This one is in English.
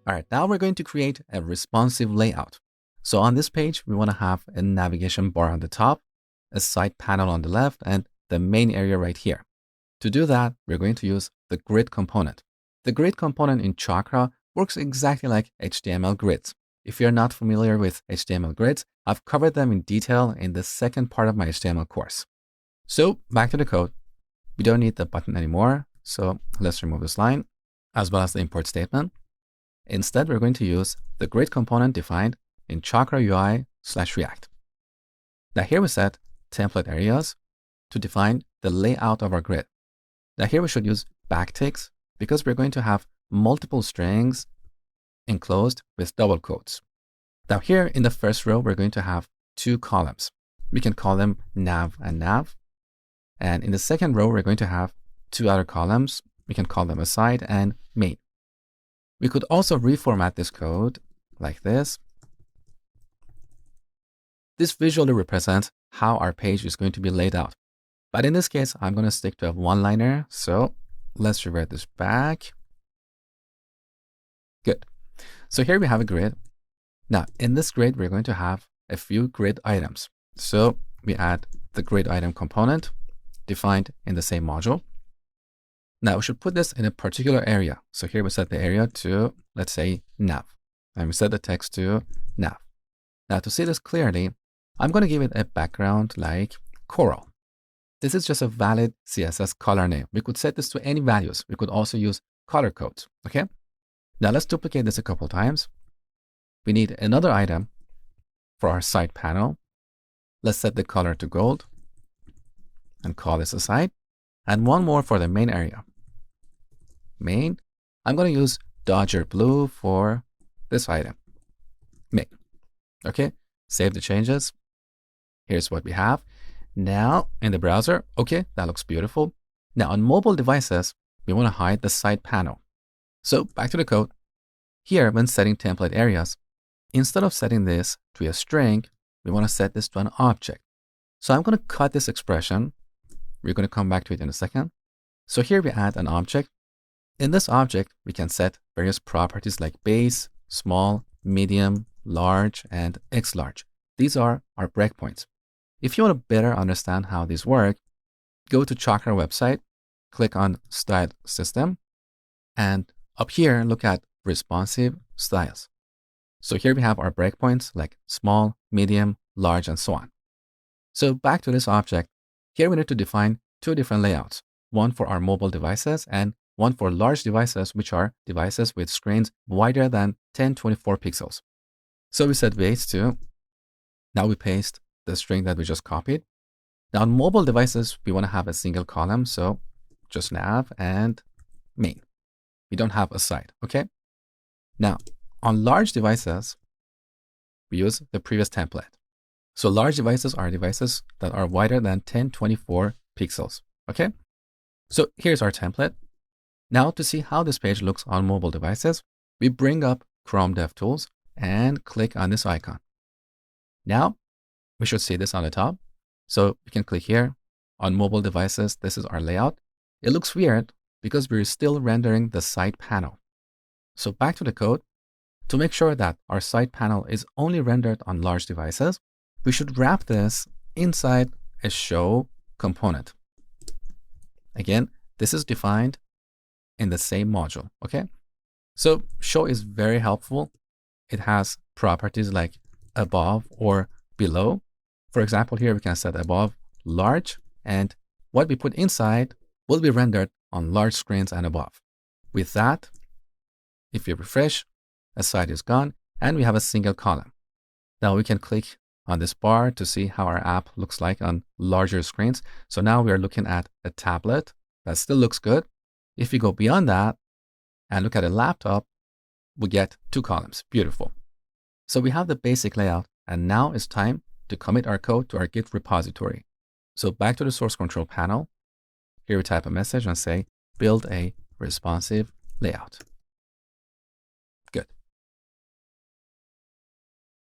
All right, now we're going to create a responsive layout. So on this page, we want to have a navigation bar on the top, a side panel on the left, and the main area right here. To do that, we're going to use the grid component. The grid component in Chakra works exactly like HTML grids. If you're not familiar with HTML grids, I've covered them in detail in the second part of my HTML course. So back to the code. We don't need the button anymore. So let's remove this line as well as the import statement. Instead, we're going to use the grid component defined in Chakra UI/React. Now here we set template areas to define the layout of our grid. Now here we should use backticks because we're going to have multiple strings enclosed with double quotes. Now here in the first row, we're going to have two columns. We can call them nav and nav. And in the second row, we're going to have two other columns. We can call them aside and main. We could also reformat this code like this. This visually represents how our page is going to be laid out. But in this case, I'm going to stick to a one-liner. So let's revert this back. Good. So here we have a grid. Now in this grid, we're going to have a few grid items. So we add the grid item component defined in the same module. Now we should put this in a particular area. So here we set the area to, let's say, nav. And we set the text to nav. Now to see this clearly, I'm going to give it a background like coral. This is just a valid CSS color name. We could set this to any values. We could also use color codes, okay? Now let's duplicate this a couple times. We need another item for our side panel. Let's set the color to gold and call this aside. And one more for the main area. Main, I'm going to use Dodger Blue for this item. Main. Okay, save the changes. Here's what we have. Now in the browser, okay, that looks beautiful. Now on mobile devices, we want to hide the side panel. So back to the code. Here, when setting template areas, instead of setting this to a string, we want to set this to an object. So I'm going to cut this expression. We're going to come back to it in a second. So here we add an object. In this object, we can set various properties like base, small, medium, large, and X large. These are our breakpoints. If you want to better understand how these work, go to Chakra website, click on Style System, and up here, look at Responsive Styles. So here we have our breakpoints like small, medium, large, and so on. So back to this object. Here we need to define two different layouts, one for our mobile devices and one for large devices, which are devices with screens wider than 1024 pixels. So we set base to, now we paste the string that we just copied. Now on mobile devices, we want to have a single column, so just nav and main. We don't have aside, okay? Now on large devices, we use the previous template. So large devices are devices that are wider than 1024 pixels, okay? So here's our template. Now to see how this page looks on mobile devices, we bring up Chrome DevTools and click on this icon. Now we should see this on the top. So we can click here on mobile devices. This is our layout. It looks weird because we're still rendering the side panel. So back to the code. To make sure that our side panel is only rendered on large devices, we should wrap this inside a show component. Again, this is defined in the same module, okay? So show is very helpful. It has properties like above or below. For example, here we can set above large, and what we put inside will be rendered on large screens and above. With that, if you refresh, aside is gone, and we have a single column. Now we can click on this bar to see how our app looks like on larger screens. So now we are looking at a tablet that still looks good. If we go beyond that and look at a laptop, we get two columns. Beautiful. So we have the basic layout, and now it's time to commit our code to our Git repository. So back to the source control panel. Here we type a message and say, build a responsive layout.